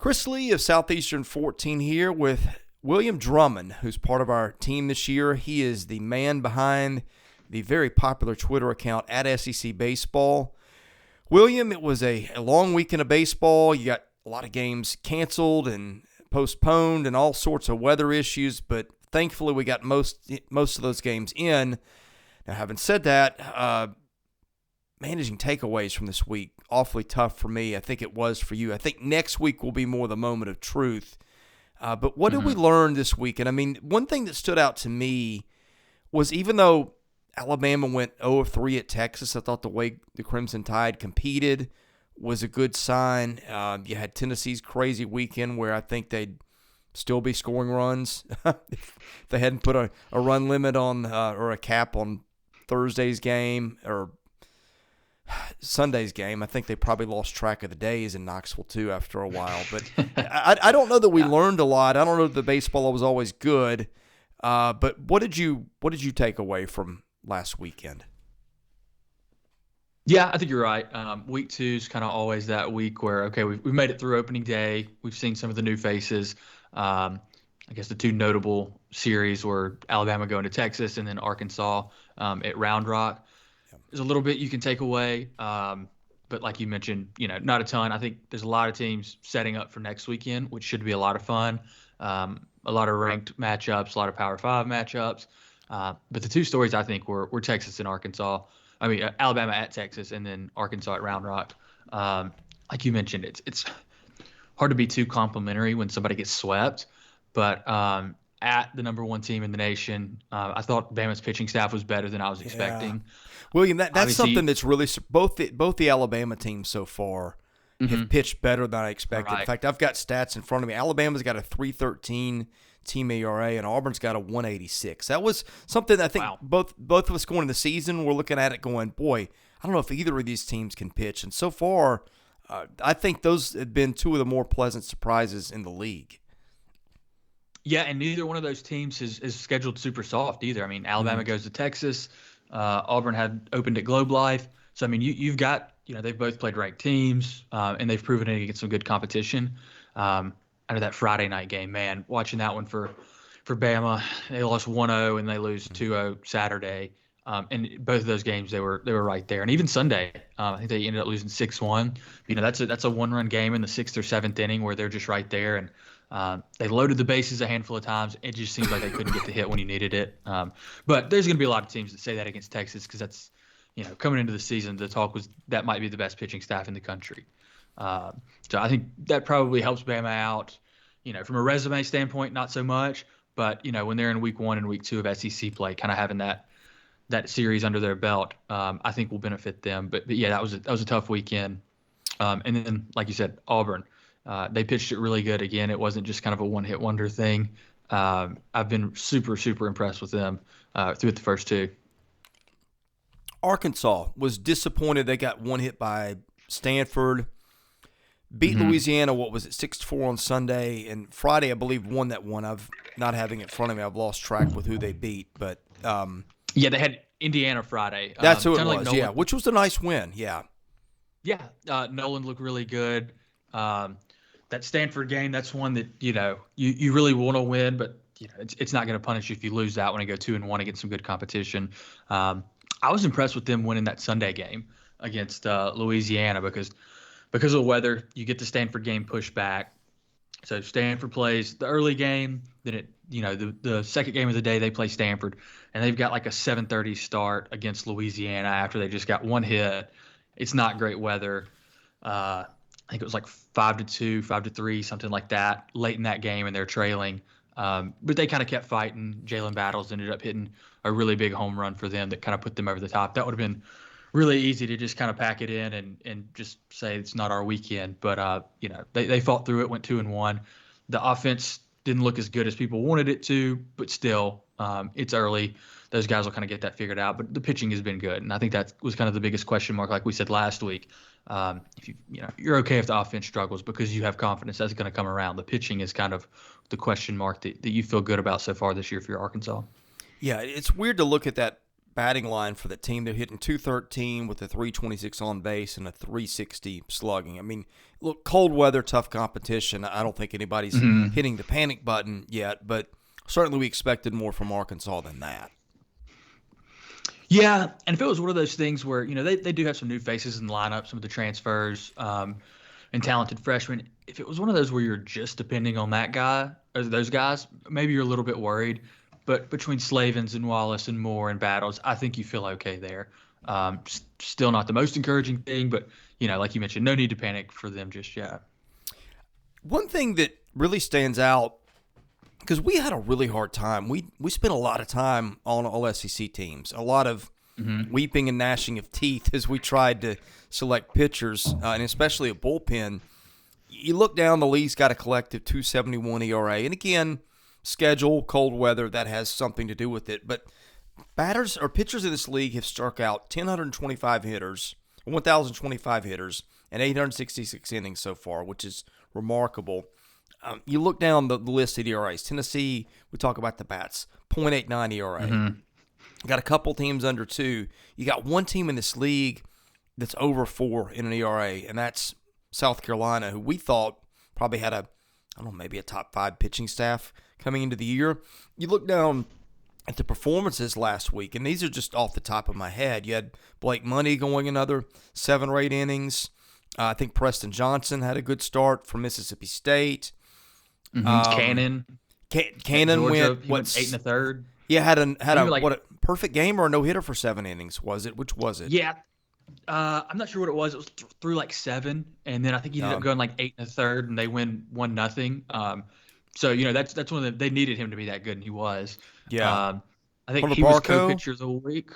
Chris Lee of Southeastern 14 here with William Drummond, who's part of our team this year. He is the man behind the very popular Twitter account at SEC Baseball. William, it was a long weekend of baseball. You got a lot of games canceled and postponed and all sorts of weather issues, but thankfully we got most of those games in. Now, having said that, managing takeaways from this week, awfully tough for me. I think it was for you. I think next week will be more the moment of truth. But what did we learn this week? And I mean, one thing that stood out to me was even though Alabama went 0-3 at Texas, I thought the way the Crimson Tide competed was a good sign. You had Tennessee's crazy weekend where I think they'd still be scoring runs if they hadn't put a run limit on or a cap on Thursday's game or Sunday's game. I think they probably lost track of the days in Knoxville too after a while. But I don't know that we learned a lot. I don't know that the baseball was always good. But what did you take away from last weekend? Yeah, I think you're right. Week 2 is kind of always that week where, okay, we've made it through opening day. We've seen some of the new faces. I guess the two notable series were Alabama going to Texas and then Arkansas at Round Rock. There's a little bit you can take away, but like you mentioned, not a ton. I think there's a lot of teams setting up for next weekend, which should be a lot of fun. A lot of ranked matchups, a lot of Power 5 matchups. But the two stories I think were Texas and Arkansas. I mean, Alabama at Texas and then Arkansas at Round Rock. Like you mentioned, it's hard to be too complimentary when somebody gets swept. But at the number one team in the nation, I thought Bama's pitching staff was better than I was expecting. William, that's something that's really both the Alabama teams so far have pitched better than I expected. Right. In fact, I've got stats in front of me. Alabama's got a 3.13 team ERA, and Auburn's got a 1.86. That was something I think both of us going into the season, we're looking at it going, boy, I don't know if either of these teams can pitch. And so far, I think those have been two of the more pleasant surprises in the league. Yeah, and neither one of those teams is scheduled super soft either. I mean, Alabama goes to Texas. Auburn had opened at Globe Life. So, I mean, you've got, they've both played ranked teams, and they've proven it against some good competition. Out of that Friday night game, man, watching that one for Bama, they lost 1-0 and they lose 2-0 Saturday. And both of those games, they were right there. And even Sunday, I think they ended up losing 6-1. That's a one-run game in the 6th or 7th inning where they're just right there. And they loaded the bases a handful of times. It just seems like they couldn't get the hit when you needed it. But there's going to be a lot of teams that say that against Texas because that's, coming into the season, the talk was that might be the best pitching staff in the country. So I think that probably helps Bama out. From a resume standpoint, not so much. But, when they're in week 1 and week 2 of SEC play, kind of having that series under their belt, I think will benefit them. But yeah, that was a tough weekend. And then, like you said, Auburn. They pitched it really good again. It wasn't just kind of a one-hit wonder thing. I've been super, super impressed with them through the first two. Arkansas was disappointed. They got one hit by Stanford. Beat Louisiana, 6-4 on Sunday. And Friday, I believe, won that one. I've not having it in front of me. I've lost track with who they beat. But yeah, they had Indiana Friday. That's who it was, yeah, which was a nice win, yeah. Yeah, Nolan looked really good. That Stanford game, that's one that, you really want to win, but, it's not going to punish you if you lose that one and go 2-1 against some good competition. I was impressed with them winning that Sunday game against Louisiana because of the weather. You get the Stanford game pushed back. So Stanford plays the early game, then the second game of the day they play Stanford, and they've got like a 7:30 start against Louisiana after they just got one hit. It's not great weather. I think it was like 5-2, 5-3, something like that late in that game, and they're trailing. But they kind of kept fighting. Jalen Battles ended up hitting a really big home run for them that kind of put them over the top. That would have been really easy to just kind of pack it in and just say it's not our weekend. But, they fought through it, went 2-1. The offense didn't look as good as people wanted it to, but still, it's early. Those guys will kind of get that figured out. But the pitching has been good, and I think that was kind of the biggest question mark, like we said last week. If you're okay if the offense struggles because you have confidence that's going to come around. The pitching is kind of the question mark that you feel good about so far this year for your Arkansas. Yeah, it's weird to look at that batting line for the team. They're hitting .213 with a .326 on base and a .360 slugging. I mean, look, cold weather, tough competition. I don't think anybody's hitting the panic button yet, but certainly we expected more from Arkansas than that. Yeah, and if it was one of those things where, they do have some new faces in the lineup, some of the transfers and talented freshmen. If it was one of those where you're just depending on that guy or those guys, maybe you're a little bit worried. But between Slavens and Wallace and Moore and Battles, I think you feel okay there. Still not the most encouraging thing, but, like you mentioned, no need to panic for them just yet. One thing that really stands out, because we had a really hard time. We spent a lot of time on all SEC teams, a lot of weeping and gnashing of teeth as we tried to select pitchers, and especially a bullpen. You look down, the league's got a collective 2.71 ERA. And again, schedule, cold weather, that has something to do with it. But batters or pitchers in this league have struck out 1,025 hitters, 1,025 hitters, and 866 innings so far, which is remarkable. You look down the list of ERAs. Tennessee, we talk about the bats, .89 ERA. You got a couple teams under 2. You got one team in this league that's over 4 in an ERA, and that's South Carolina, who we thought probably had maybe a top 5 pitching staff coming into the year. You look down at the performances last week, and these are just off the top of my head. You had Blake Money going another 7 or 8 innings. I think Preston Johnson had a good start from Mississippi State. Cannon went 8 1/3. Yeah, had a perfect game or a no hitter for 7 innings. Was it? Which was it? Yeah, I'm not sure what it was. It was through like 7, and then I think he ended up going like 8 1/3, and they win 1-0. So that's one of the, they needed him to be that good, and he was. Yeah, I think he was co-pitcher of the week.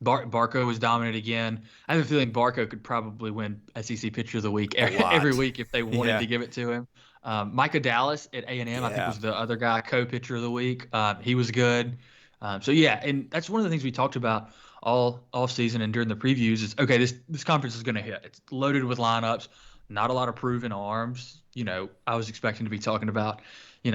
Barco was dominant again. I have a feeling Barco could probably win SEC Pitcher of the Week every week if they wanted to give it to him. Micah Dallas at A&M, I think, was the other guy, co-pitcher of the week. He was good. And that's one of the things we talked about all season and during the previews is, okay, this conference is going to hit. It's loaded with lineups, not a lot of proven arms. I was expecting to be talking about,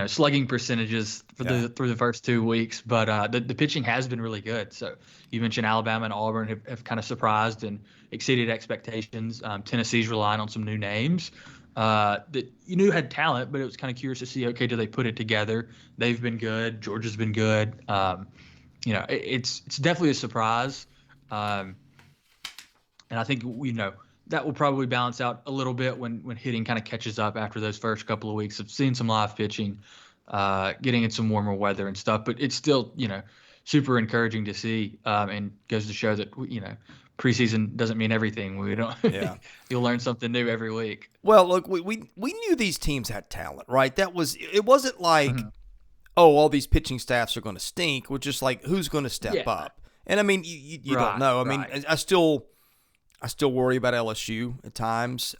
slugging percentages through the first 2 weeks, but the pitching has been really good. So you mentioned Alabama and Auburn have kind of surprised and exceeded expectations. Tennessee's relying on some new names that you knew had talent, but it was kind of curious to see, okay, do they put it together? They've been good. Georgia's been good. It's definitely a surprise. And I think, that will probably balance out a little bit when hitting kind of catches up after those first couple of weeks of seeing some live pitching, getting in some warmer weather and stuff. But it's still, super encouraging to see, and goes to show that, preseason doesn't mean everything. We don't. Yeah. You'll learn something new every week. Well, look, we knew these teams had talent, right? It wasn't like, all these pitching staffs are going to stink. We're just like, who's going to step up? And I mean, you don't know. I mean, I still worry about LSU at times.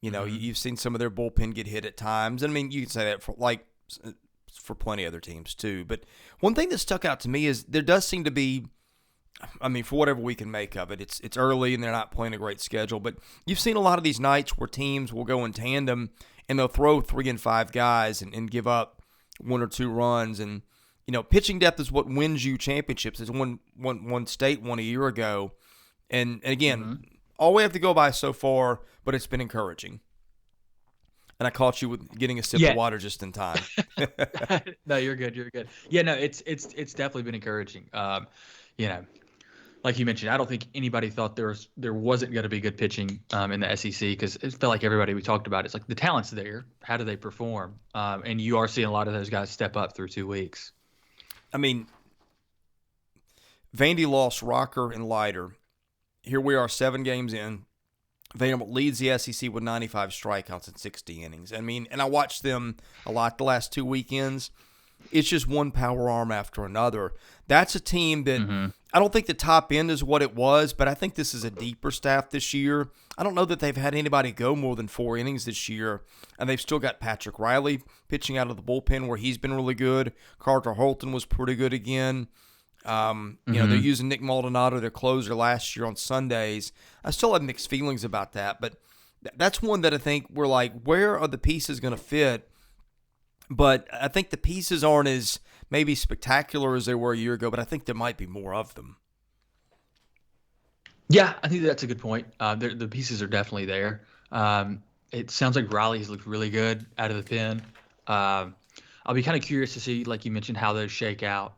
You've seen some of their bullpen get hit at times. And I mean, you can say that for plenty of other teams too. But one thing that stuck out to me is there does seem to be, I mean, for whatever we can make of it, it's early and they're not playing a great schedule. But you've seen a lot of these nights where teams will go in tandem and they'll throw 3 and 5 guys and give up 1 or 2 runs. And, pitching depth is what wins you championships. It's one state won a year ago. And again, all we have to go by so far, but it's been encouraging. And I caught you with getting a sip of water just in time. No, you're good. You're good. Yeah, no, it's definitely been encouraging. Like you mentioned, I don't think anybody thought there wasn't going to be good pitching in the SEC, because it felt like everybody we talked about, it's like the talent's there. How do they perform? And you are seeing a lot of those guys step up through 2 weeks. I mean, Vandy lost Rocker and Leiter. Here we are 7 games in. Vanderbilt leads the SEC with 95 strikeouts in 60 innings. I mean, and I watched them a lot the last 2 weekends. It's just one power arm after another. That's a team that I don't think the top end is what it was, but I think this is a deeper staff this year. I don't know that they've had anybody go more than 4 innings this year, and they've still got Patrick Riley pitching out of the bullpen where he's been really good. Carter Holton was pretty good again. They're using Nick Maldonado, their closer, last year on Sundays. I still have mixed feelings about that, but that's one that I think we're like, where are the pieces going to fit? But I think the pieces aren't as maybe spectacular as they were a year ago, but I think there might be more of them. Yeah, I think that's a good point. The pieces are definitely there. It sounds like Riley's looked really good out of the pen. Um, I'll be kind of curious to see, like you mentioned, how those shake out.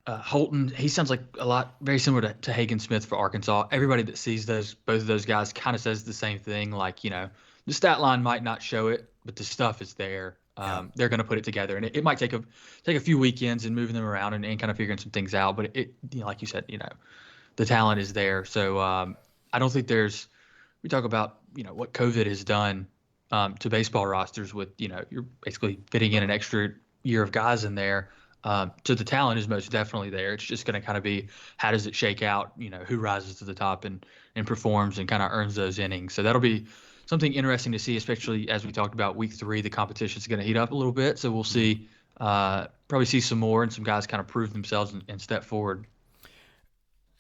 Holton, he sounds like a lot very similar to Hagen Smith for Arkansas. Everybody that sees both of those guys kind of says the same thing. Like, the stat line might not show it, but the stuff is there. Yeah. They're going to put it together, and it might take a few weekends and moving them around and kind of figuring some things out. But like you said, the talent is there. So I don't think we talk about, what COVID has done to baseball rosters with, you're basically fitting in an extra year of guys in there. So the talent is most definitely there. It's just going to kind of be, how does it shake out? Who rises to the top and performs and kind of earns those innings. So that'll be something interesting to see, especially as we talked about week 3. The competition is going to heat up a little bit. So we'll see, probably see some more and some guys kind of prove themselves and step forward.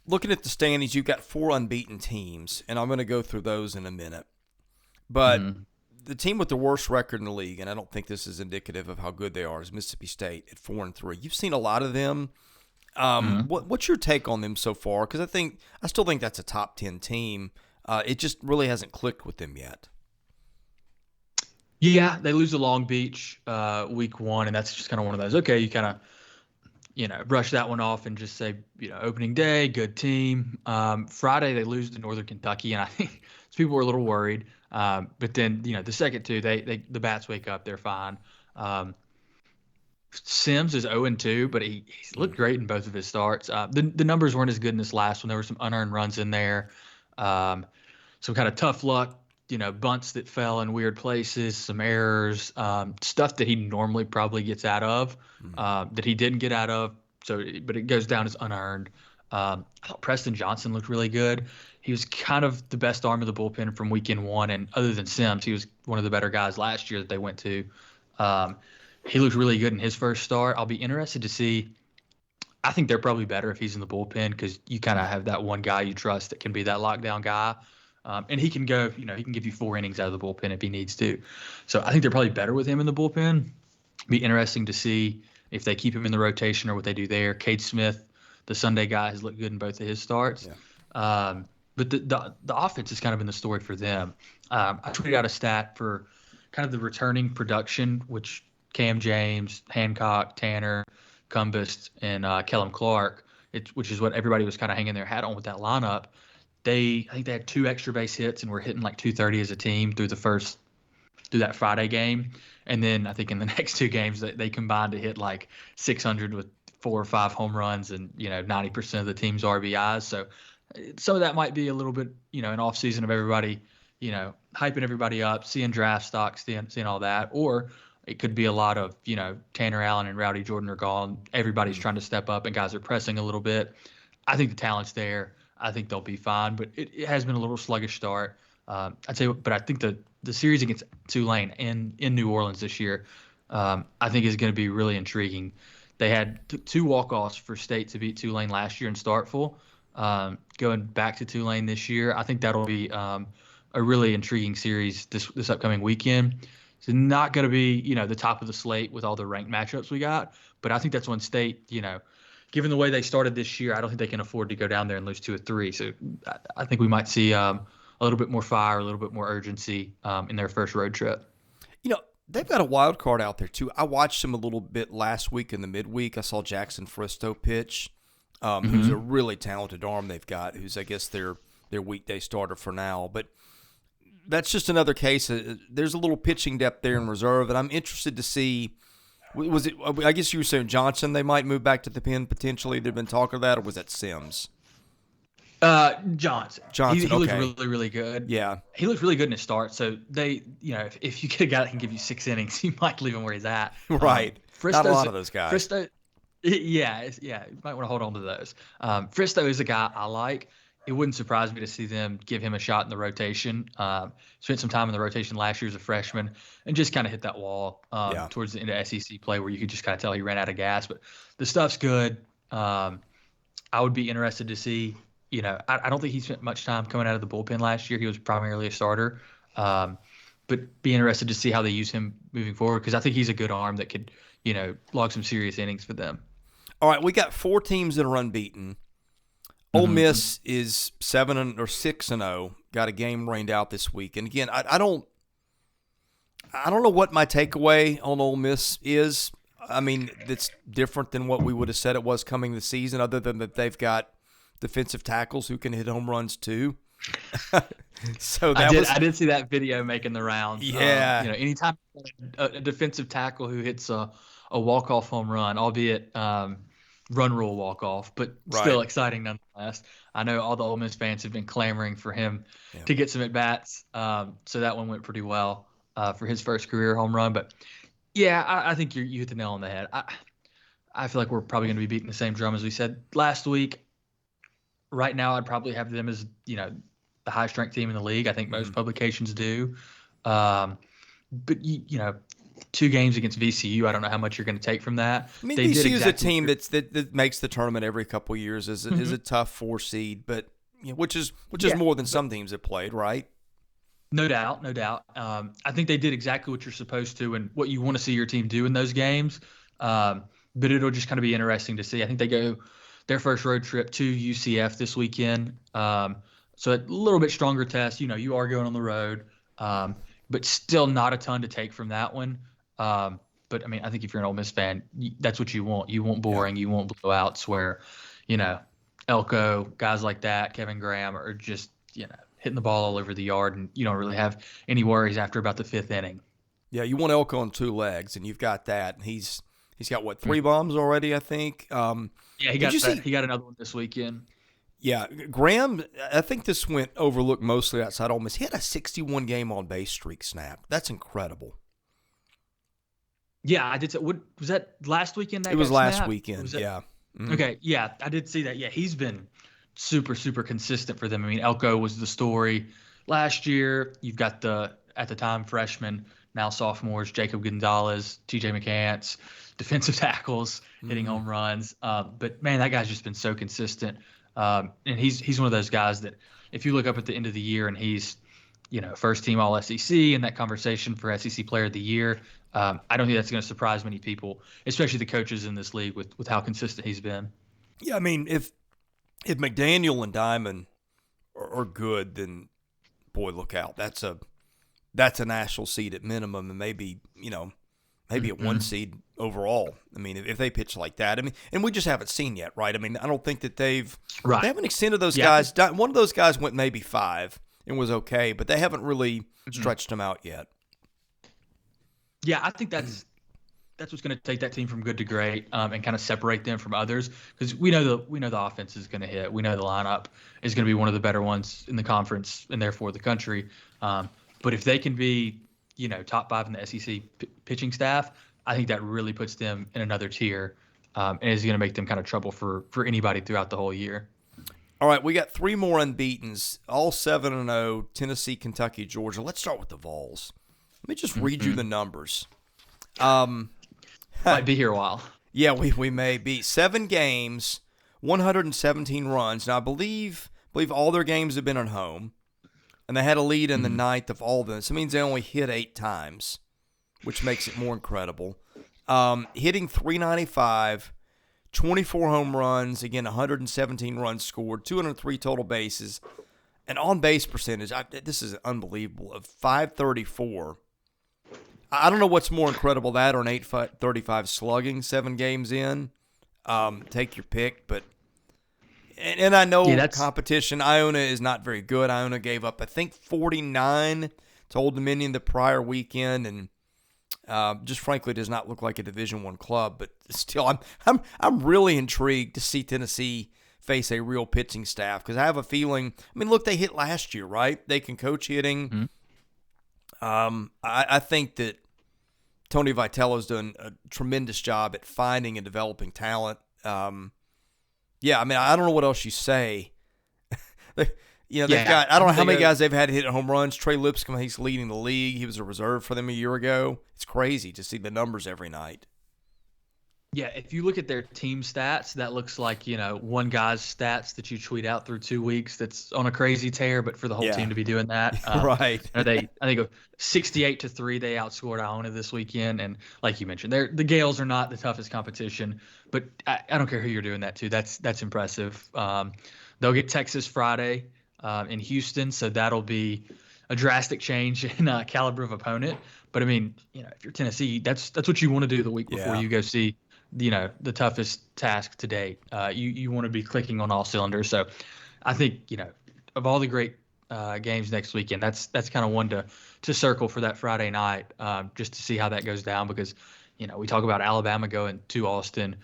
Looking at the standings, you've got 4 unbeaten teams, and I'm going to go through those in a minute. But the team with the worst record in the league, and I don't think this is indicative of how good they are, is Mississippi State at 4-3. You've seen a lot of them. What's your take on them so far? Because I still think that's a top 10 team. It just really hasn't clicked with them yet. Yeah, they lose to Long Beach week 1, and that's just kind of one of those. Okay, you kind of brush that one off and just say, opening day, good team. Friday they lose to Northern Kentucky, and I think people were a little worried. But then, the second 2, the bats wake up, they're fine. Sims is 0-2, but he's looked great in both of his starts. The numbers weren't as good in this last one. There were some unearned runs in there. Some kind of tough luck, bunts that fell in weird places, some errors, stuff that he normally probably gets out of, that he didn't get out of. But it goes down as unearned. I thought Preston Johnson looked really good. He was kind of the best arm of the bullpen from weekend 1, and other than Sims, he was one of the better guys last year that they went to. He looked really good in his first start. I'll be interested to see. I think they're probably better if he's in the bullpen, because you kind of have that one guy you trust that can be that lockdown guy. And he can go, he can give you 4 innings out of the bullpen if he needs to. So I think they're probably better with him in the bullpen. Be interesting to see if they keep him in the rotation or what they do there. Cade Smith, the Sunday guy, has looked good in both of his starts. Yeah. But the offense has kind of been the story for them. I tweeted out a stat for kind of the returning production, which Cam James, Hancock, Tanner, Cumbest, and Kellum Clark, which is what everybody was kind of hanging their hat on with that lineup. I think they had 2 extra base hits and were hitting like 230 as a team through that Friday game. And then I think in the next 2 games they combined to hit like 600 with 4 or 5 home runs and 90% of the team's RBIs. So some of that might be a little bit an off season of everybody hyping everybody up, seeing draft stocks, seeing all that, or it could be a lot of Tanner Allen and Rowdy Jordan are gone. Everybody's trying to step up and guys are pressing a little bit. I think the talent's there. I think they'll be fine, but it has been a little sluggish start. I'd say, but I think the series against Tulane in New Orleans this year, I think is going to be really intriguing. They had 2 walk-offs for State to beat Tulane last year in Starkville. Going back to Tulane this year, I think that'll be a really intriguing series this upcoming weekend. It's not going to be the top of the slate with all the ranked matchups we got, but I think that's when State given the way they started this year, I don't think they can afford to go down there and lose 2 or 3. So I think we might see a little bit more fire, a little bit more urgency in their first road trip. They've got a wild card out there, too. I watched them a little bit last week in the midweek. I saw Jackson Fristow pitch, who's a really talented arm they've got, who's, I guess, their weekday starter for now. But that's just another case. There's a little pitching depth there in reserve, and I'm interested to see – was it? I guess you were saying Johnson, they might move back to the pen potentially. There'd been talk of that, or was that Sims? Johnson. He okay. looks really, really good. Yeah. He looks really good in his start. So they, if you get a guy that can give you 6 innings, you might leave him where he's at. Right. Not a lot of those guys. Fristow, yeah. You might want to hold on to those. Fristow is a guy I like. It wouldn't surprise me to see them give him a shot in the rotation. Spent some time in the rotation last year as a freshman and just kind of hit that wall towards the end of SEC play where you could just kind of tell he ran out of gas. But the stuff's good. I would be interested to see, I don't think he spent much time coming out of the bullpen last year. He was primarily a starter. But be interested to see how they use him moving forward because I think he's a good arm that could, log some serious innings for them. All right, we got 4 teams that are unbeaten. Ole Miss is 6-0. Got a game rained out this week, and again, I don't know what my takeaway on Ole Miss is. I mean, it's different than what we would have said it was coming this season, other than that they've got defensive tackles who can hit home runs too. So I did see that video making the rounds. Yeah. Anytime a defensive tackle who hits a walk-off home run, albeit run rule walk-off, but still exciting nonetheless. I know all the Ole Miss fans have been clamoring for him to get some at-bats, so that one went pretty well for his first career home run. But, yeah, I think you hit the nail on the head. I feel like we're probably going to be beating the same drum as we said last week. Right now, I'd probably have them as, the high-strength team in the league. I think most publications do. But, 2 games against VCU, I don't know how much you're going to take from that. I mean, VCU is a team that makes the tournament every couple of years, is a tough 4 seed, but which is more than some teams have played, right? No doubt. I think they did exactly what you're supposed to and what you want to see your team do in those games. But it'll just kind of be interesting to see. I think they go their first road trip to UCF this weekend. So a little bit stronger test. You are going on the road, but still not a ton to take from that one. But, I mean, I think if you're an Ole Miss fan, that's what you want. You want boring. You want blowouts where, Elko, guys like that, Kevin Graham are just, hitting the ball all over the yard, and you don't really have any worries after about the 5th inning. Yeah, you want Elko on 2 legs, and you've got that. And he's got, 3 bombs already, I think? Yeah, he got another one this weekend. Yeah, Graham, I think this went overlooked mostly outside Ole Miss. He had a 61-game on-base streak snap. That's incredible. Yeah, I did. Was that last weekend? It was last weekend, yeah. Mm-hmm. Okay, yeah, I did see that. Yeah, he's been super, super consistent for them. I mean, Elko was the story last year. You've got at the time, freshman, now sophomores, Jacob Gonzalez, TJ McCants, defensive tackles, hitting home runs. But, man, that guy's just been so consistent. And he's one of those guys that if you look up at the end of the year and he's, first team all SEC in that conversation for SEC Player of the Year, I don't think that's going to surprise many people, especially the coaches in this league with how consistent he's been. Yeah, I mean, if McDaniel and Diamond are good, then boy, look out. That's a national seed at minimum, and maybe a 1 seed overall. I mean, if they pitch like that, I mean, and we just haven't seen yet, right? I mean, I don't think that they haven't extended those guys. One of those guys went maybe 5 and was okay, but they haven't really stretched them out yet. Yeah, I think that's what's going to take that team from good to great, and kind of separate them from others, because we know the offense is going to hit. We know the lineup is going to be one of the better ones in the conference and therefore the country. But if they can be, top 5 in the SEC pitching staff, I think that really puts them in another tier, and is going to make them kind of trouble for anybody throughout the whole year. All right, we got 3 more unbeatens, all 7-0, Tennessee, Kentucky, Georgia. Let's start with the Vols. Let me just read you the numbers. Might be here a while. Yeah, we may be. 7 games, 117 runs. Now, I believe all their games have been at home, and they had a lead in the 9th of all of them. So it means they only hit 8 times, which makes it more incredible. Hitting .395, 24 home runs, again, 117 runs scored, 203 total bases, and on-base percentage, this is unbelievable, of .534. I don't know what's more incredible, that or an .835 slugging 7 games in. Take your pick, but and I know competition. Iona is not very good. Iona gave up, I think, 49 to Old Dominion the prior weekend, and just frankly does not look like a Division I club. But still, I'm really intrigued to see Tennessee face a real pitching staff, because I have a feeling. I mean, look, they hit last year, right? They can coach hitting. I think that Tony Vitello's done a tremendous job at finding and developing talent. Yeah, I mean, I don't know what else you say. They've got, I don't know how many guys they've had hit home runs. Trey Lipscomb, he's leading the league. He was a reserve for them a year ago. It's crazy to see the numbers every night. Yeah, if you look at their team stats, that looks like, one guy's stats that you tweet out through 2 weeks that's on a crazy tear, but for the whole team to be doing that. Right. I think 68-3, they outscored Iona this weekend. And like you mentioned, the Gales are not the toughest competition, but I don't care who you're doing that to. That's impressive. They'll get Texas Friday in Houston, so that'll be a drastic change in caliber of opponent. But I mean, if you're Tennessee, that's what you want to do the week before you go see, the toughest task to date. You want to be clicking on all cylinders. So I think, of all the great games next weekend, that's kind of one to circle for that Friday night, just to see how that goes down, because we talk about Alabama going to Austin,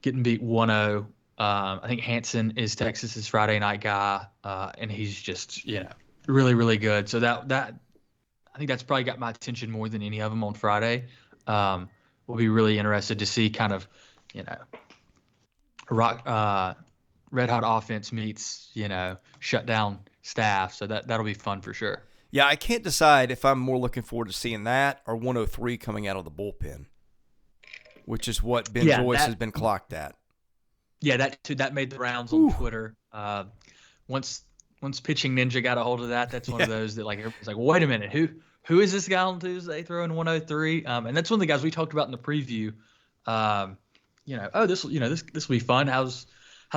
getting beat 1-0. I think Hansen is Texas's Friday night guy, and he's just really, really good. So that I think that's probably got my attention more than any of them on Friday. We'll be really interested to see kind of red hot offense meets shut down staff. So that'll be fun for sure. Yeah, I can't decide if I'm more looking forward to seeing that or 103 coming out of the bullpen, which is what Ben Joyce has been clocked at. Yeah, that made the rounds on Twitter. Once Pitching Ninja got a hold of that, that's one of those that everybody's like, well, wait a minute, who is this guy on Tuesday throwing 103? And that's one of the guys we talked about in the preview. This will be fun. How's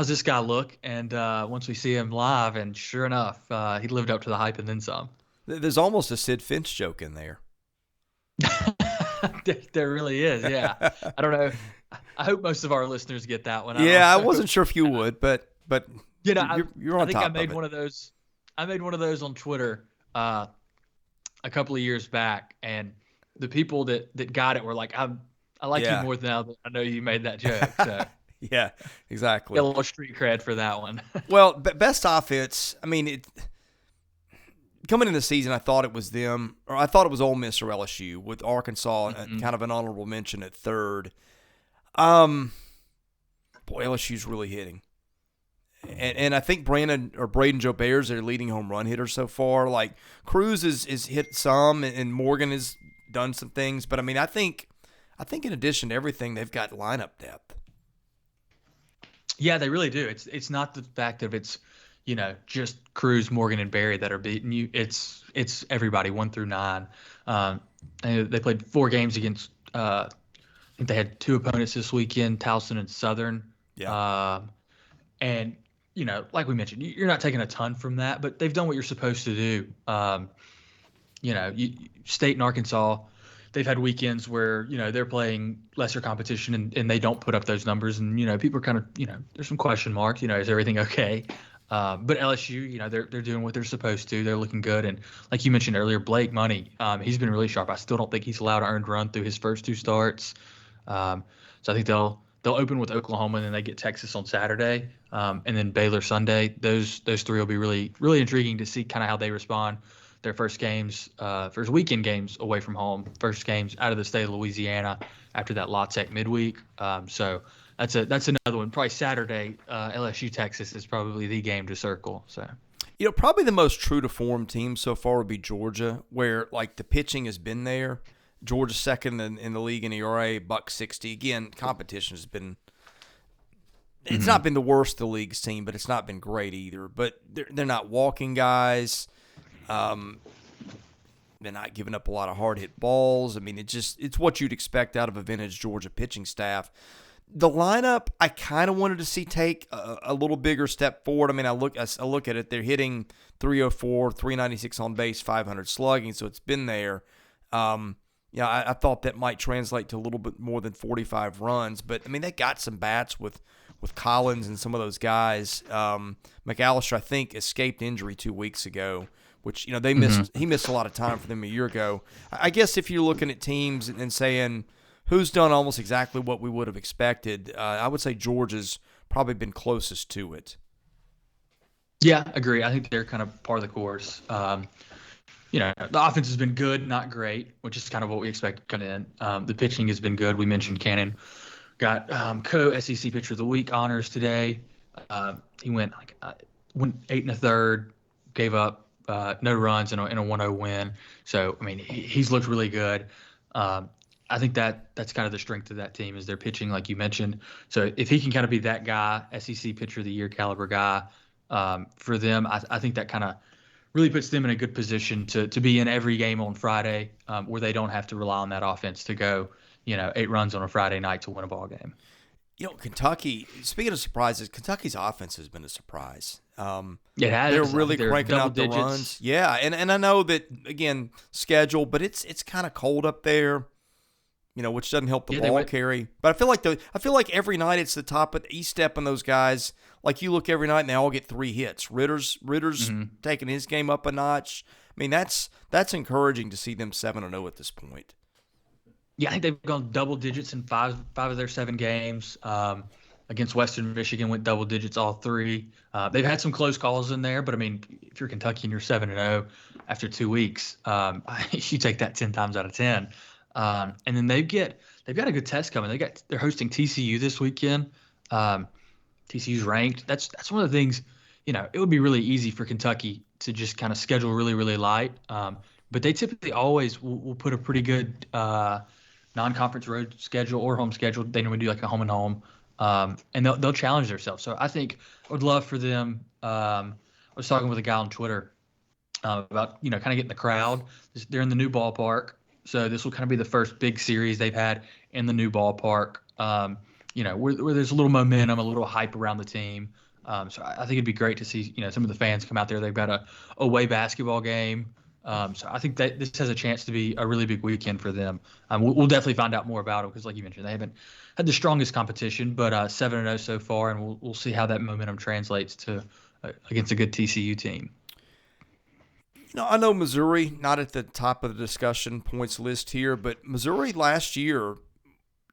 this guy look? And once we see him live, and sure enough, he lived up to the hype and then some. There's almost a Sid Finch joke in there. There really is, yeah. I don't know. I hope most of our listeners get that one. I wasn't sure if you would, but you're on I think top I made of it. one of those. I made one of those on Twitter a couple of years back, and the people that got it were like, I like you more now that I know you made that joke. So yeah, exactly. Get a little street cred for that one. Well, best offense. I mean, coming into the season, I thought it was them, or I thought it was Ole Miss or LSU, with Arkansas kind of an honorable mention at third. Boy, LSU's really hitting. And I think Braden Joubert is their leading home run hitter so far. Like, Cruz is hit some, and Morgan has done some things. But, I mean, I think in addition to everything, they've got lineup depth. Yeah, they really do. It's not the fact that it's, just Cruz, Morgan, and Barry that are beating you. It's everybody 1 through 9. And they played 4 games against I think they had 2 opponents this weekend, Towson and Southern. Yeah. And, like we mentioned, you're not taking a ton from that, but they've done what you're supposed to do. State and Arkansas, they've had weekends where, they're playing lesser competition and they don't put up those numbers. And, people are kind of, there's some question marks, is everything okay? But LSU, they're doing what they're supposed to. They're looking good. And like you mentioned earlier, Blake Money, he's been really sharp. I still don't think he's allowed an earned run through his first 2 starts. So I think they'll open with Oklahoma, and then they get Texas on Saturday, and then Baylor Sunday. Those 3 will be really, really intriguing to see kind of how they respond. Their first weekend games away from home, first games out of the state of Louisiana after that La Tech midweek. So that's another one. Probably Saturday, LSU Texas is probably the game to circle. So probably the most true to form team so far would be Georgia, where the pitching has been there. Georgia's second in the league in ERA, $1.60. Again, competition has been – it's not been the worst of the league's team, but it's not been great either. But they're not walking guys. They're not giving up a lot of hard-hit balls. I mean, it's what you'd expect out of a vintage Georgia pitching staff. The lineup, I kind of wanted to see take a little bigger step forward. I mean, I look at it. They're hitting 304, 396 on base, 500 slugging, so it's been there. I thought that might translate to a little bit more than 45 runs. But, I mean, they got some bats with Collins and some of those guys. McAllister, I think, escaped injury 2 weeks ago, which, they missed. He missed a lot of time for them a year ago. I guess if you're looking at teams and saying who's done almost exactly what we would have expected, I would say Georgia's probably been closest to it. Yeah, agree. I think they're kind of par of the course. The offense has been good, not great, which is kind of what we expected coming in. The pitching has been good. We mentioned Cannon got co-SEC Pitcher of the Week honors today. He went 8 1/3, gave up no runs in a 1-0 win. So, I mean, he's looked really good. I think that's kind of the strength of that team is their pitching, like you mentioned. So if he can kind of be that guy, SEC Pitcher of the Year caliber guy for them, I think that kind of really puts them in a good position to be in every game on Friday where they don't have to rely on that offense to go, 8 runs on a Friday night to win a ball game. Kentucky, speaking of surprises, Kentucky's offense has been a surprise. It has. They're really cranking out the digits. runs. Yeah, and I know that, again, schedule, but it's kind of cold up there, which doesn't help the ball carry. But I feel like every night it's the top of he's stepping those guys. Like you look every night and they all get 3 hits. Ritter's taking his game up a notch. I mean, that's encouraging to see them 7-0 at this point. Yeah, I think they've gone double digits in five of their 7 games. Against Western Michigan, went double digits all 3. They've had some close calls in there, but I mean, if you're Kentucky and you're 7-0 after 2 weeks, you take that 10 times out of 10. And then they've got a good test coming. They're hosting TCU this weekend. TCU's ranked. That's one of the things. It would be really easy for Kentucky to just kind of schedule really, really light. But they typically always will put a pretty good non-conference road schedule or home schedule. They normally do like a home and home, and they'll challenge themselves. So I think I would love for them. I was talking with a guy on Twitter about kind of getting the crowd. They're in the new ballpark, so this will kind of be the first big series they've had in the new ballpark. Where there's a little momentum, a little hype around the team. So I think it'd be great to see some of the fans come out there. They've got a away basketball game. So I think that this has a chance to be a really big weekend for them. We'll definitely find out more about them because, like you mentioned, they haven't had the strongest competition, but 7-0 so far, and we'll see how that momentum translates to against a good TCU team. I know Missouri, not at the top of the discussion points list here, but Missouri last year,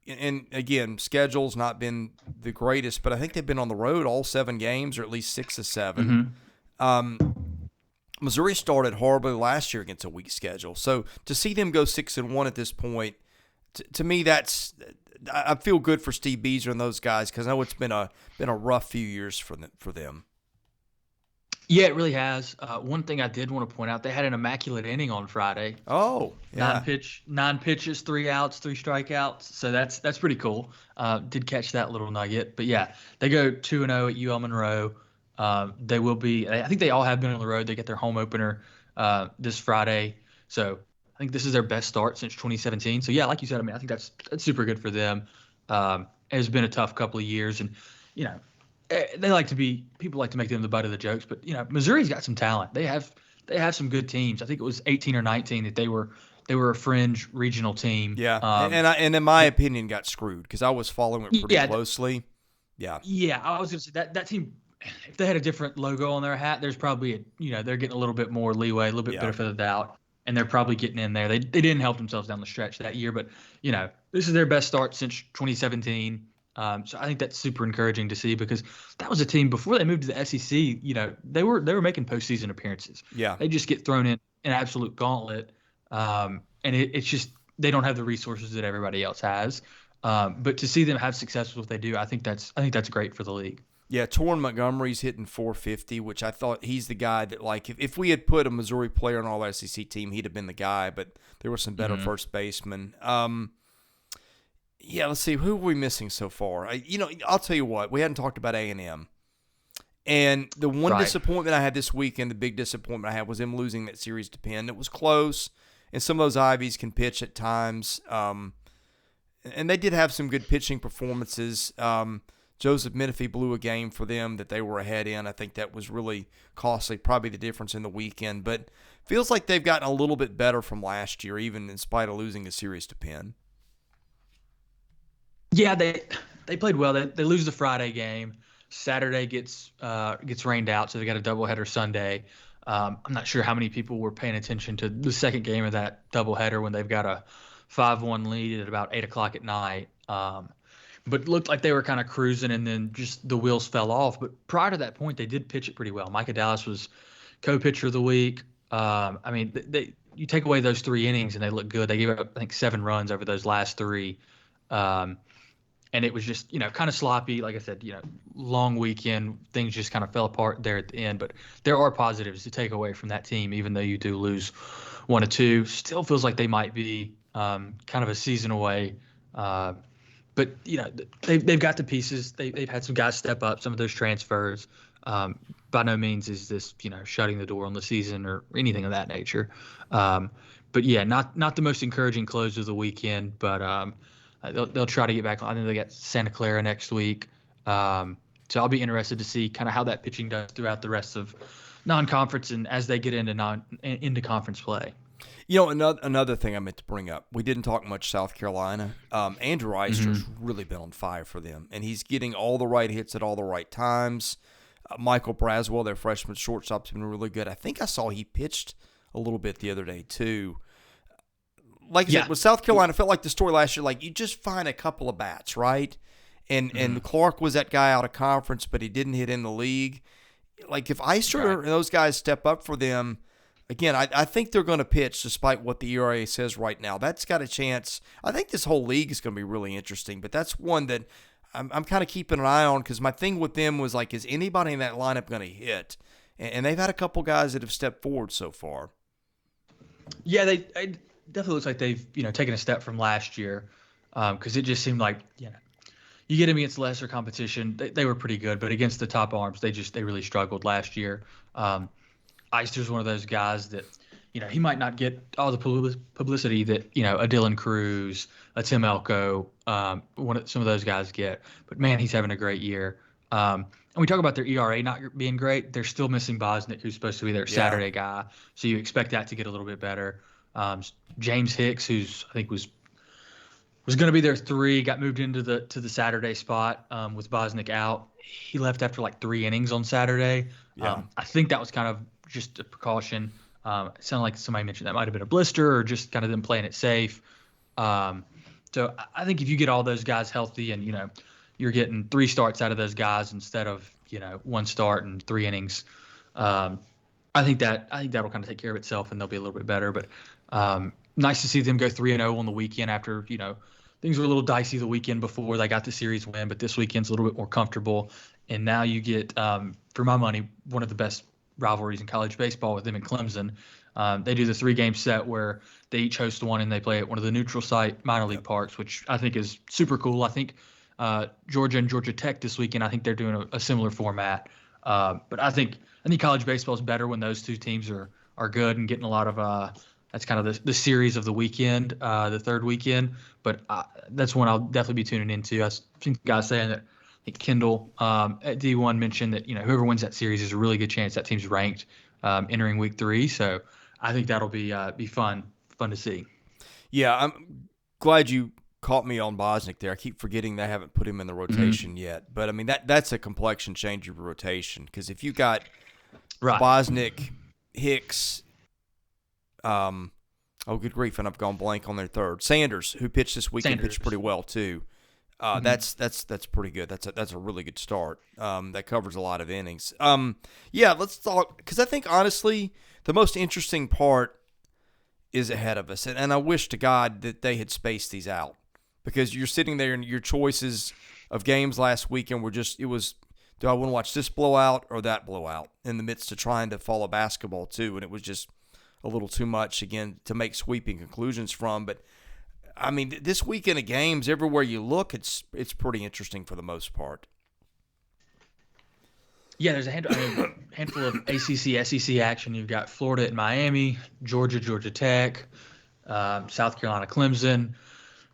and again, schedule's not been the greatest, but I think they've been on the road all 7 games, or at least 6 of 7. Mm-hmm. Missouri started horribly last year against a weak schedule. So to see them go 6-1 at this point, to me, I feel good for Steve Beazer and those guys because I know it's been a rough few years for them. Yeah, it really has. One thing I did want to point out, they had an immaculate inning on Friday. Oh, yeah. 9 pitches, 3 outs, 3 strikeouts. So that's pretty cool. Did catch that little nugget. But yeah, they go 2-0 at UL Monroe. They will be. I think they all have been on the road. They get their home opener this Friday. So I think this is their best start since 2017. So yeah, like you said, I mean, I think that's super good for them. It's been a tough couple of years, and people like to make them the butt of the jokes. But Missouri's got some talent. They have some good teams. I think it was 18 or 19 that they were a fringe regional team. Yeah, and in my opinion, got screwed because I was following it pretty closely. Yeah, I was gonna say that team. If they had a different logo on their hat, there's probably they're getting a little bit more leeway, a little bit benefit of the doubt, and they're probably getting in there. They didn't help themselves down the stretch that year, but this is their best start since 2017. So I think that's super encouraging to see because that was a team before they moved to the SEC. They were making postseason appearances. Yeah, they just get thrown in an absolute gauntlet, and it's just they don't have the resources that everybody else has. But to see them have success with what they do, I think that's great for the league. Yeah, Torrin Montgomery's hitting 450, which I thought he's the guy that, like, if we had put a Missouri player on all SEC team, he'd have been the guy, but there were some better first basemen. Let's see, who are we missing so far? I'll tell you what, we hadn't talked about A&M. And the one disappointment I had this weekend, the big disappointment I had was them losing that series to Penn. It was close, and some of those Ivies can pitch at times. And they did have some good pitching performances. Joseph Menifee blew a game for them that they were ahead in. I think that was really costly, probably the difference in the weekend. But feels like they've gotten a little bit better from last year, even in spite of losing a series to Penn. Yeah, they played well. They lose the Friday game. Saturday gets rained out, so they got a doubleheader Sunday. I'm not sure how many people were paying attention to the second game of that doubleheader when they've got a 5-1 lead at about 8 o'clock at night. But it looked like they were kind of cruising, and then just the wheels fell off. But prior to that point, they did pitch it pretty well. Micah Dallas was co-pitcher of the week. You take away those 3 innings, and they look good. They gave up, I think, 7 runs over those last 3. And it was just, kind of sloppy. Like I said, long weekend. Things just kind of fell apart there at the end. But there are positives to take away from that team, even though you do lose 1 or 2. Still feels like they might be kind of a season away. But they've got the pieces. They've had some guys step up. Some of those transfers. By no means is this shutting the door on the season or anything of that nature. But yeah, not the most encouraging close of the weekend. But They'll try to get back. I think they got Santa Clara next week. So I'll be interested to see kind of how that pitching does throughout the rest of non-conference and as they get into conference play. Another thing I meant to bring up, we didn't talk much South Carolina. Andrew Eister's really been on fire for them, and he's getting all the right hits at all the right times. Michael Braswell, their freshman shortstop, has been really good. I think I saw he pitched a little bit the other day too. Like I said, with South Carolina, I felt like the story last year, like you just find a couple of bats, right? And Clark was that guy out of conference, but he didn't hit in the league. Like if Eister and those guys step up for them, again, I think they're going to pitch despite what the ERA says right now. That's got a chance. I think this whole league is going to be really interesting, but that's one that I'm kind of keeping an eye on because my thing with them was like, is anybody in that lineup going to hit? And they've had a couple guys that have stepped forward so far. Yeah, it definitely looks like they've taken a step from last year because it just seemed like you get them against lesser competition, they were pretty good, but against the top arms, they really struggled last year. Eister's one of those guys that, he might not get all the publicity that, a Dylan Cruz, a Tim Elko, some of those guys get. But, man, he's having a great year. And we talk about their ERA not being great. They're still missing Bosnick, who's supposed to be their Saturday guy. So you expect that to get a little bit better. James Hicks, who's I think was going to be their 3, got moved into the Saturday spot with Bosnick out. He left after like 3 innings on Saturday. Yeah. I think that was kind of just a precaution. It sounded like somebody mentioned that might have been a blister or just kind of them playing it safe. So I think if you get all those guys healthy and, you're getting 3 starts out of those guys instead of, 1 start and 3 innings, I think that'll kind of take care of itself and they'll be a little bit better. But nice to see them go 3-0 on the weekend after, things were a little dicey the weekend before they got the series win, but this weekend's a little bit more comfortable. And now you get, for my money, one of the best rivalries in college baseball with them and Clemson. They do the 3-game set where they each host one and they play at one of the neutral site minor league parks, which I think is super cool. I think Georgia and Georgia Tech this weekend, I think they're doing a similar format. But I think college baseball is better when those 2 teams are good and getting a lot of that's kind of the series of the weekend, the third weekend. But that's one I'll definitely be tuning into. I've seen guys saying that I think Kendall at D1 mentioned that whoever wins that series is a really good chance that team's ranked entering week 3. So I think that'll be fun to see. Yeah, I'm glad you caught me on Bosnick there. I keep forgetting they haven't put him in the rotation yet. But I mean that's a complexion change of rotation because if you got Bosnick, Hicks, good grief, and I've gone blank on their third. Sanders, who pitched this weekend, pitched pretty well too. That's pretty good. That's a really good start. That covers a lot of innings. Let's talk because I think honestly the most interesting part is ahead of us, and I wish to God that they had spaced these out because you're sitting there and your choices of games last weekend were just do I want to watch this blowout or that blowout in the midst of trying to follow basketball too, and it was just a little too much again to make sweeping conclusions from, but. I mean, this weekend of games, everywhere you look, it's pretty interesting for the most part. Yeah, there's a handful of ACC, SEC action. You've got Florida at Miami, Georgia Tech, South Carolina, Clemson,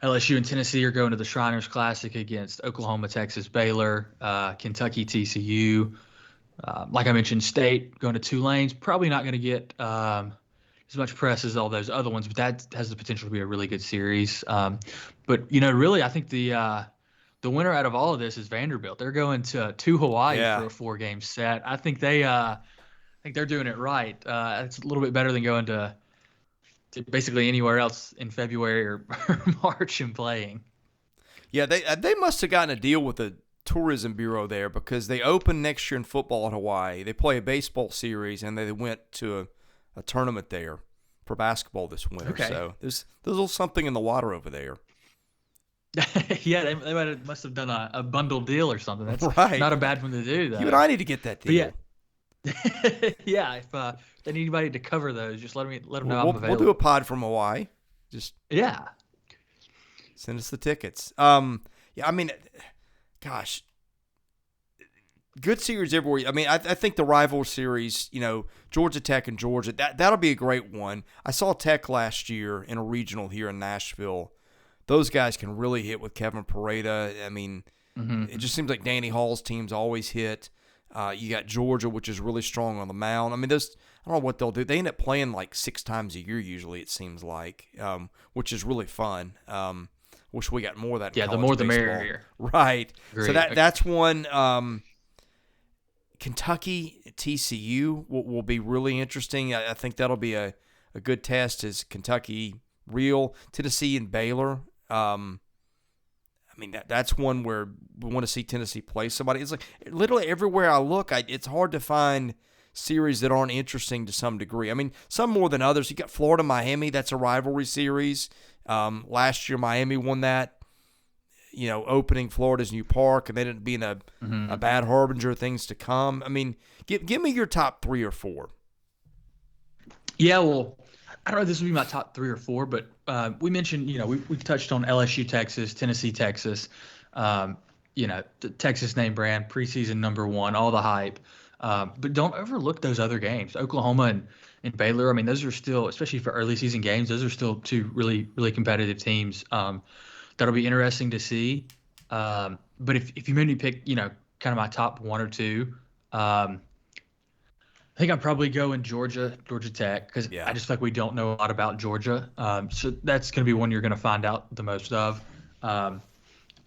LSU and Tennessee are going to the Shriners Classic against Oklahoma, Texas, Baylor, Kentucky, TCU. Like I mentioned, State going to Tulane's probably not going to get as much press as all those other ones, but that has the potential to be a really good series. But really, I think the winner out of all of this is Vanderbilt. They're going to Hawaii for a 4-game set. I think they're doing it right. It's a little bit better than going to basically anywhere else in February or March and playing. Yeah, they must have gotten a deal with the tourism bureau there because they open next year in football in Hawaii. They play a baseball series and they went to a tournament there for basketball this winter. Okay. So there's a little something in the water over there. Yeah, they must have done a bundle deal or something. That's not a bad one to do, though. You and I need to get that deal. Yeah, if they need anybody to cover those, just let them know I'm available. We'll do a pod from Hawaii. Send us the tickets. I mean, gosh, good series everywhere. I mean, I think the rival series, Georgia Tech and Georgia, that'll be a great one. I saw Tech last year in a regional here in Nashville. those guys can really hit with Kevin Pareda. I mean, it just seems like Danny Hall's teams always hit. You got Georgia, which is really strong on the mound. I mean, I don't know what they'll do. They end up playing like 6 times a year usually, it seems like, which is really fun. Wish we got more of that in the college more baseball. the merrier. Right. Agreed. So that's one. Kentucky, TCU will be really interesting. I think that'll be a good test. Is Kentucky real? Tennessee and Baylor. I mean, that's one where we want to see Tennessee play somebody. It's like literally everywhere I look, it's hard to find series that aren't interesting to some degree. I mean, some more than others. You got Florida-Miami. That's a rivalry series. Last year, Miami won that, opening Florida's new park, and they didn't being a bad harbinger of things to come. I mean, give me your top 3 or 4. Yeah, well, I don't know if this would be my top 3 or 4, but we mentioned, we touched on LSU, Texas, Tennessee, Texas, the Texas name brand, preseason number 1, all the hype. But don't overlook those other games. Oklahoma and Baylor, I mean, those are still, especially for early season games, those are still 2 really, really competitive teams. That'll be interesting to see. But if you made me pick, kind of my top 1 or 2, I think I'd probably go in Georgia Tech, because I just feel like we don't know a lot about Georgia. So that's going to be one you're going to find out the most of. And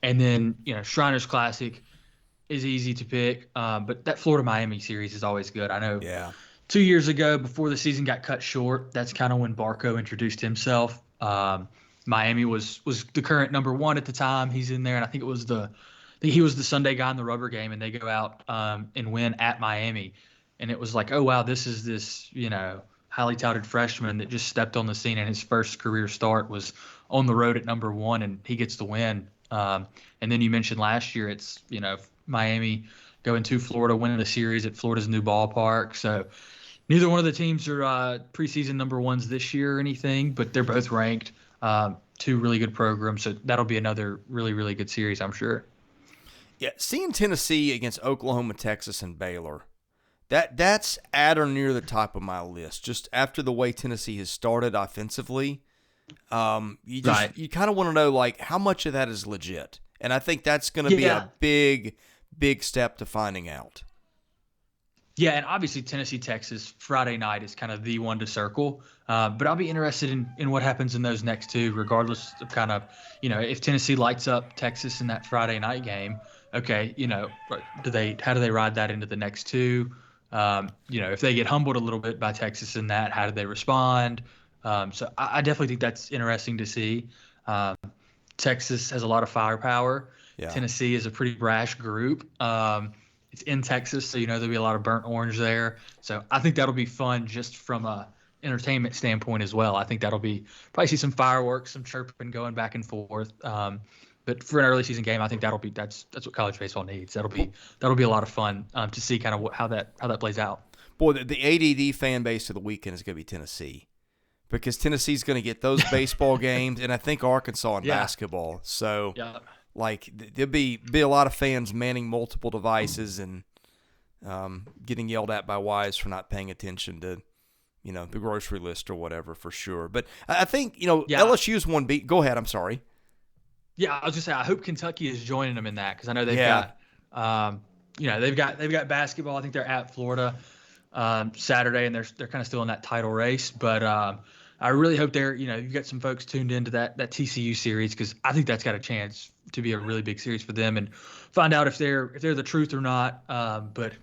then, Shriners Classic is easy to pick. But that Florida-Miami series is always good. I know 2 years ago, before the season got cut short, that's kind of when Barco introduced himself. Miami was the current number 1 at the time. He's in there, and I think he was the Sunday guy in the rubber game, and they go out and win at Miami. And it was like, oh, wow, this is this, highly touted freshman that just stepped on the scene, and his first career start was on the road at number 1, and he gets the win. And then you mentioned last year, it's, Miami going to Florida, winning the series at Florida's new ballpark. So neither one of the teams are preseason number 1s this year or anything, but they're both ranked. 2 really good programs. So that'll be another really, really good series, I'm sure. Yeah, seeing Tennessee against Oklahoma, Texas, and Baylor, that's at or near the top of my list. Just after the way Tennessee has started offensively, you kind of want to know, like, how much of that is legit. And I think that's going to be a big, big step to finding out. Yeah, and obviously Tennessee, Texas, Friday night is kind of the one to circle. But I'll be interested in what happens in those next 2, regardless of kind of, if Tennessee lights up Texas in that Friday night game, okay, how do they ride that into the next 2? If they get humbled a little bit by Texas in that, how do they respond? So I definitely think that's interesting to see. Texas has a lot of firepower. Yeah. Tennessee is a pretty brash group. It's in Texas, so there'll be a lot of burnt orange there. So I think that'll be fun just from a entertainment standpoint as well. I think that'll be probably see some fireworks, some chirping going back and forth. But for an early season game, I think that's what college baseball needs. That'll be a lot of fun to see kind of how that plays out. Boy, the ADD fan base of the weekend is going to be Tennessee, because Tennessee's going to get those baseball games, and I think Arkansas in basketball. So, like, there'll be a lot of fans manning multiple devices and getting yelled at by wives for not paying attention to, the grocery list or whatever, for sure. But I think, LSU's one beat. Go ahead. I'm sorry. Yeah, I was just saying, I hope Kentucky is joining them in that, because I know they've got, they've got basketball. I think they're at Florida Saturday, and they're kind of still in that title race. But I really hope you've got some folks tuned into that TCU series, because I think that's got a chance to be a really big series for them, and find out if they're the truth or not. But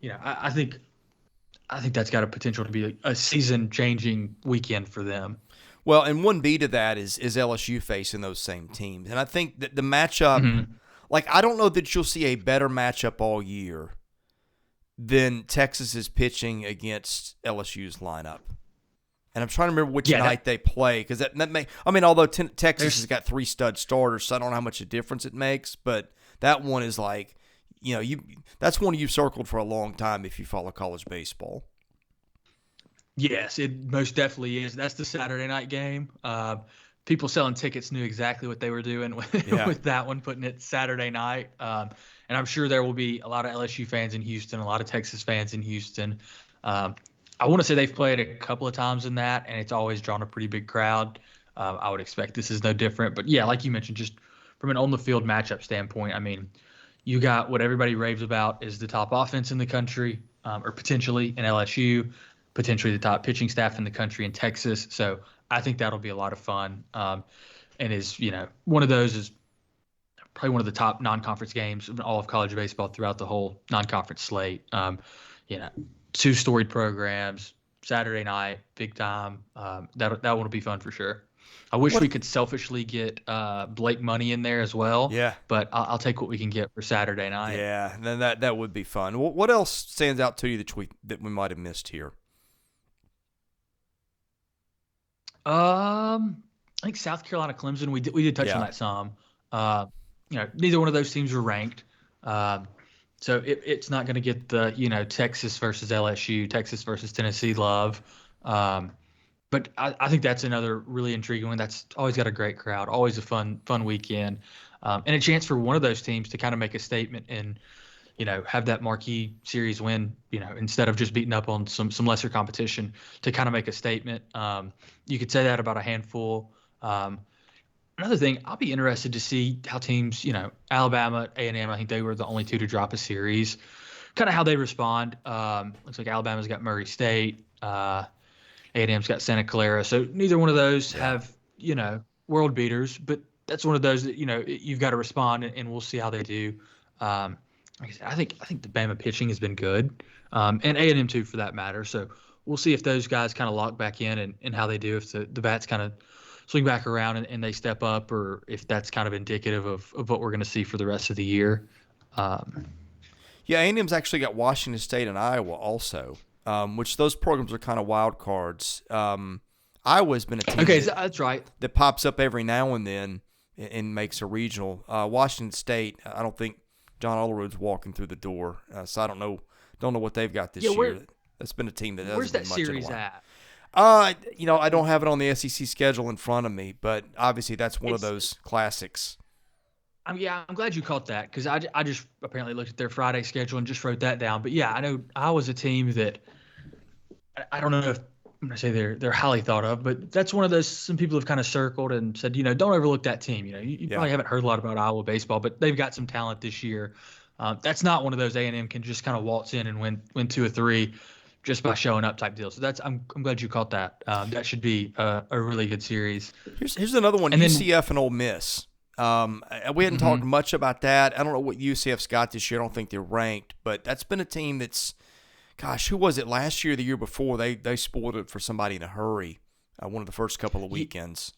I think that's got a potential to be a season-changing weekend for them. Well, and 1B to that is LSU facing those same teams. And I think that the matchup, I don't know that you'll see a better matchup all year than Texas is pitching against LSU's lineup. And I'm trying to remember which night they play, because that may – although Texas has got 3 stud starters, so I don't know how much a difference it makes. But that one is like, that's one you've circled for a long time if you follow college baseball. Yes, it most definitely is. That's the Saturday night game. People selling tickets knew exactly what they were doing with that one, putting it Saturday night. And I'm sure there will be a lot of LSU fans in Houston, a lot of Texas fans in Houston. I want to say they've played a couple of times in that, and it's always drawn a pretty big crowd. I would expect this is no different. But yeah, like you mentioned, just from an on the field matchup standpoint, I mean, you got what everybody raves about is the top offense in the country, or potentially in LSU, potentially the top pitching staff in the country in Texas. So I think that'll be a lot of fun. And is, one of those is probably one of the top non-conference games in all of college baseball throughout the whole non-conference slate. Two storied programs, Saturday night, big time. That one will be fun for sure. I wish we could selfishly get Blake Money in there as well. Yeah. But I'll take what we can get for Saturday night. Yeah, then that would be fun. What else stands out to you that we might have missed here? I think South Carolina, Clemson. We did touch on that some. Neither one of those teams are ranked. So it's not going to get the, Texas versus LSU, Texas versus Tennessee love. But I think that's another really intriguing one. That's always got a great crowd, always a fun weekend, and a chance for one of those teams to kind of make a statement and, have that marquee series win, instead of just beating up on some lesser competition, to kind of make a statement. You could say that about a handful. Another thing, I'll be interested to see how teams, Alabama, A&M, I think they were the only two to drop a series, kind of how they respond. Looks like Alabama's got Murray State, A&M's got Santa Clara. So neither one of those have, world beaters, but that's one of those that, you've got to respond, and we'll see how they do. Like I said, I think the Bama pitching has been good, and A&M too for that matter. So we'll see if those guys kind of lock back in and how they do, if the bats kind of swing back around and they step up, or if that's kind of indicative of what we're going to see for the rest of the year. Yeah, A&M's actually got Washington State and Iowa also, which those programs are kind of wild cards. Iowa's been a team that's right, that pops up every now and then and makes a regional. Washington State, I don't think John Olerud's walking through the door, so I don't know what they've got this year. That's been a team that hasn't where's been that much in a series while. at? I don't have it on the SEC schedule in front of me, but obviously that's one of those classics. I'm glad you caught that, because I just apparently looked at their Friday schedule and just wrote that down. But yeah, I know Iowa's a team that I don't know if I'm going to say they're highly thought of, but that's one of those some people have kind of circled and said, don't overlook that team. You probably haven't heard a lot about Iowa baseball, but they've got some talent this year. That's not one of those A&M can just kind of waltz in and win 2 or 3 just by showing up type deal. So I'm glad you caught that. That should be a really good series. Here's another one, UCF and Ole Miss. We hadn't talked much about that. I don't know what UCF's got this year. I don't think they're ranked, but that's been a team that's, gosh, who was it last year or the year before? They spoiled it for somebody in a hurry, one of the first couple of weekends.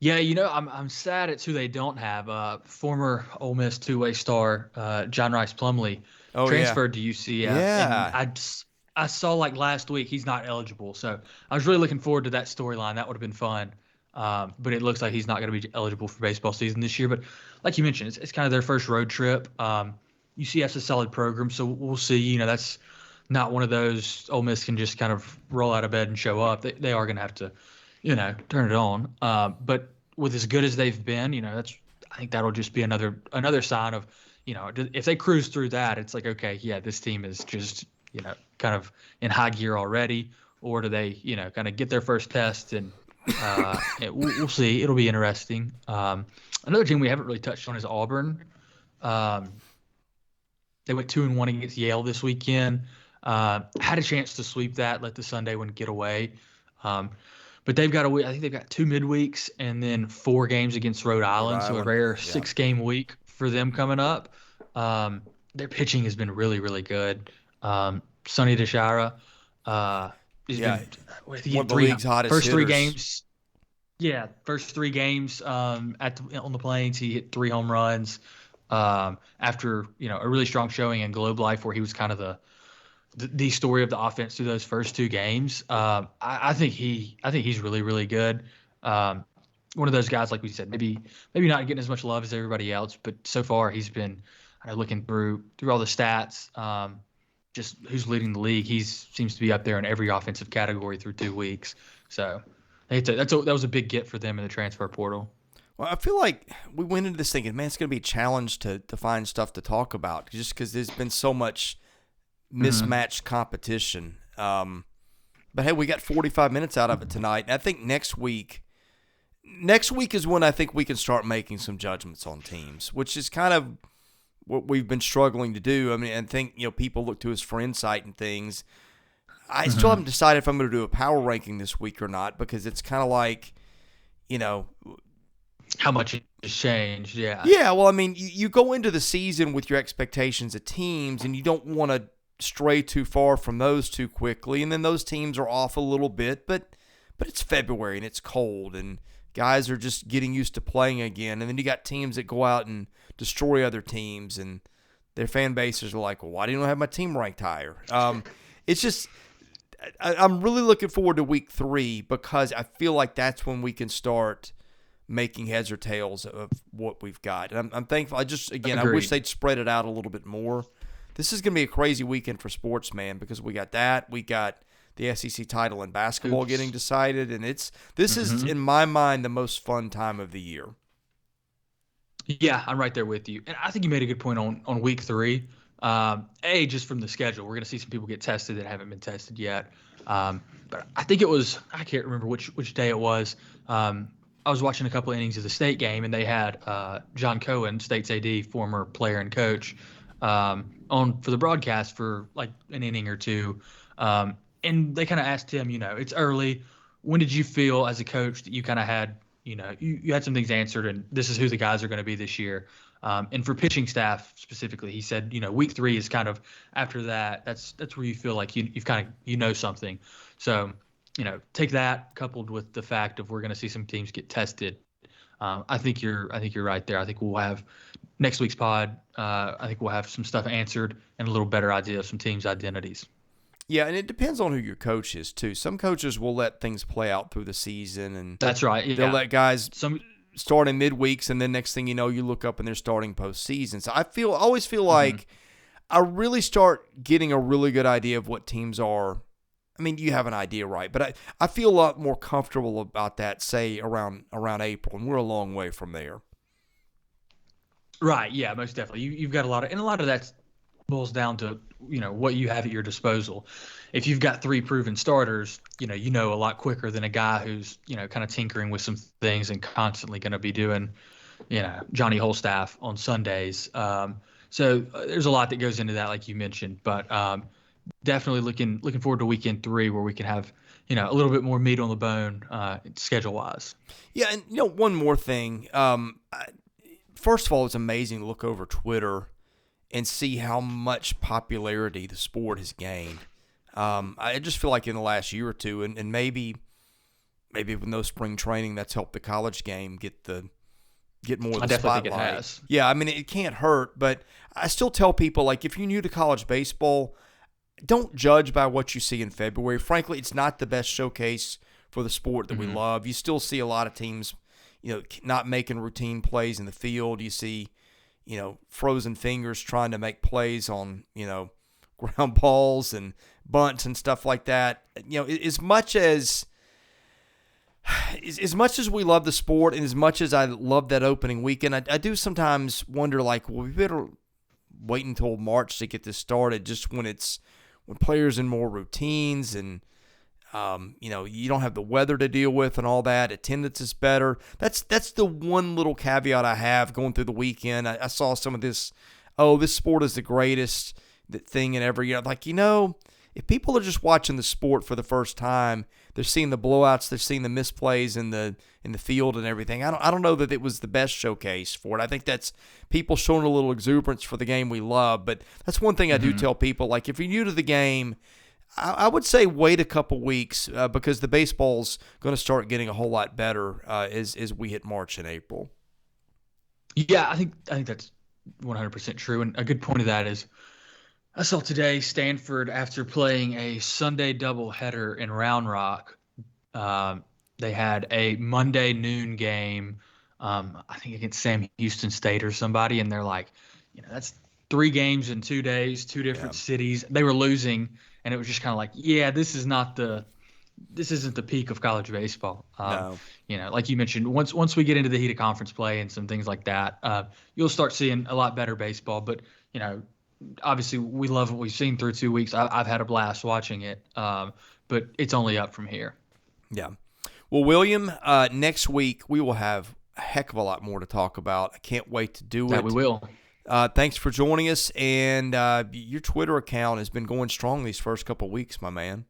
Yeah, I'm sad it's who they don't have. Former Ole Miss two-way star John Rice Plumlee transferred to UCF. Yeah. And I saw last week he's not eligible, so I was really looking forward to that storyline. That would have been fun. But it looks like he's not going to be eligible for baseball season this year. But like you mentioned, it's kind of their first road trip. UCF's a solid program, so we'll see. That's not one of those Ole Miss can just kind of roll out of bed and show up. They are going to have to, turn it on. But with as good as they've been, I think that'll just be another sign of, if they cruise through that, it's like, okay, yeah, this team is just, kind of in high gear already, or do they, kind of get their first test and we'll see. It'll be interesting. Another team we haven't really touched on is Auburn. They went 2-1 against Yale this weekend. Had a chance to sweep that, let the Sunday one get away. But they've got I think they've got 2 midweeks and then 4 games against Rhode Island. So a rare 6-game week for them coming up. Their pitching has been really, really good. Sonny DeShira, he's been one of the league's hottest first hitters. 3 games. Yeah, first 3 games on the Plains, he hit 3 home runs. After a really strong showing in Globe Life, where he was kind of the story of the offense through those first 2 games. I think he's really, really good. One of those guys, like we said, maybe not getting as much love as everybody else, but so far he's been looking through all the stats. Just who's leading the league, he seems to be up there in every offensive category through 2 weeks. So that was a big get for them in the transfer portal. Well, I feel like we went into this thinking, man, it's going to be a challenge to find stuff to talk about, just because there's been so much mismatched competition. But hey, we got 45 minutes out of it tonight. And I think next week next week is when I think we can start making some judgments on teams, which is kind of what we've been struggling to do. I mean, and think, people look to us for insight and things. I still haven't decided if I'm going to do a power ranking this week or not, because it's kind of like, how much has changed. Yeah. Yeah. Well, I mean, you go into the season with your expectations of teams, and you don't want to stray too far from those too quickly. And then those teams are off a little bit, but it's February and it's cold and guys are just getting used to playing again. And then you got teams that go out and destroy other teams, and their fan bases are like, well, why do you not have my team ranked higher? It's just, I'm really looking forward to week 3, because I feel like that's when we can start making heads or tails of what we've got. And I'm thankful. I wish they'd spread it out a little bit more. This is going to be a crazy weekend for sports, man, because we got that. We got the SEC title in basketball getting decided, and this is, in my mind, the most fun time of the year. Yeah, I'm right there with you. And I think you made a good point on week 3. Just from the schedule, we're going to see some people get tested that haven't been tested yet. But I think I can't remember which day it was. I was watching a couple of innings of the State game, and they had John Cohen, State's AD, former player and coach, on for the broadcast for like an inning or two. And they kind of asked him, it's early. When did you feel as a coach that you kind of had, you had some things answered, and this is who the guys are going to be this year? And for pitching staff specifically, he said, week 3 is kind of after that. That's where you feel like you've kind of something. So, take that coupled with the fact of we're going to see some teams get tested. I think you're right there. I think we'll have next week's pod. I think we'll have some stuff answered and a little better idea of some teams' identities. Yeah, and it depends on who your coach is too. Some coaches will let things play out through the season, and that's right. Yeah. They'll let guys start in midweeks, and then next thing you know, you look up and they're starting postseason. So I always feel like I really start getting a really good idea of what teams are. I mean, you have an idea, right? But I feel a lot more comfortable about that, say, around April, and we're a long way from there. Right, yeah, most definitely. You've got a lot of that boils down to, what you have at your disposal. If you've got 3 proven starters, you know a lot quicker than a guy who's, kind of tinkering with some things and constantly going to be doing, Johnny Holstaff on Sundays. So there's a lot that goes into that, like you mentioned, but definitely looking forward to weekend 3 where we can have, a little bit more meat on the bone schedule wise. Yeah. And, one more thing. First of all, it's amazing to look over Twitter and see how much popularity the sport has gained. I just feel like in the last year or two, and maybe with no spring training, that's helped the college game get more of the spotlight. I definitely think it has. Yeah, I mean, it can't hurt, but I still tell people, like, if you're new to college baseball, don't judge by what you see in February. Frankly, it's not the best showcase for the sport that we love. You still see a lot of teams, not making routine plays in the field. You see, frozen fingers trying to make plays on, ground balls and bunts and stuff like that. As much as we love the sport, and as much as I love that opening weekend, I do sometimes wonder, like, well, we better wait until March to get this started, just when players in more routines and, you don't have the weather to deal with and all that. Attendance is better. That's the one little caveat I have going through the weekend. I saw some of this, this sport is the greatest thing in every year. Like, if people are just watching the sport for the first time, they're seeing the blowouts, they're seeing the misplays in the field and everything. I don't know that it was the best showcase for it. I think that's people showing a little exuberance for the game we love. But that's one thing I do tell people. Like, if you're new to the game, I would say wait a couple weeks because the baseball's going to start getting a whole lot better as we hit March and April. Yeah, I think that's 100% true. And a good point of that is, I saw today Stanford, after playing a Sunday doubleheader in Round Rock, they had a Monday noon game, I think against Sam Houston State or somebody, and they're like, that's 3 games in 2 days, 2 different cities. They were losing, and it was just kind of like, this isn't the peak of college baseball. No. Like you mentioned, once we get into the heat of conference play and some things like that, you'll start seeing a lot better baseball. But obviously, we love what we've seen through 2 weeks. I've had a blast watching it, but it's only up from here. Yeah. Well, William, next week we will have a heck of a lot more to talk about. I can't wait to do it. That we will. Thanks for joining us, and your Twitter account has been going strong these first couple of weeks, my man.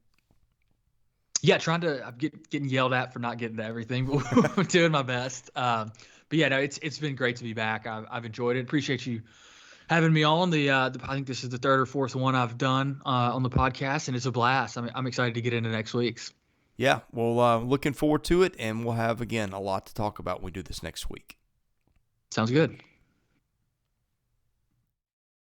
Yeah, I'm getting yelled at for not getting to everything, but I'm doing my best. But yeah, no, it's been great to be back. I've enjoyed it. Appreciate you having me on. I think this is the third or fourth one I've done on the podcast, and it's a blast. I'm excited to get into next week's. Yeah, well, looking forward to it, and we'll have, again, a lot to talk about when we do this next week. Sounds good.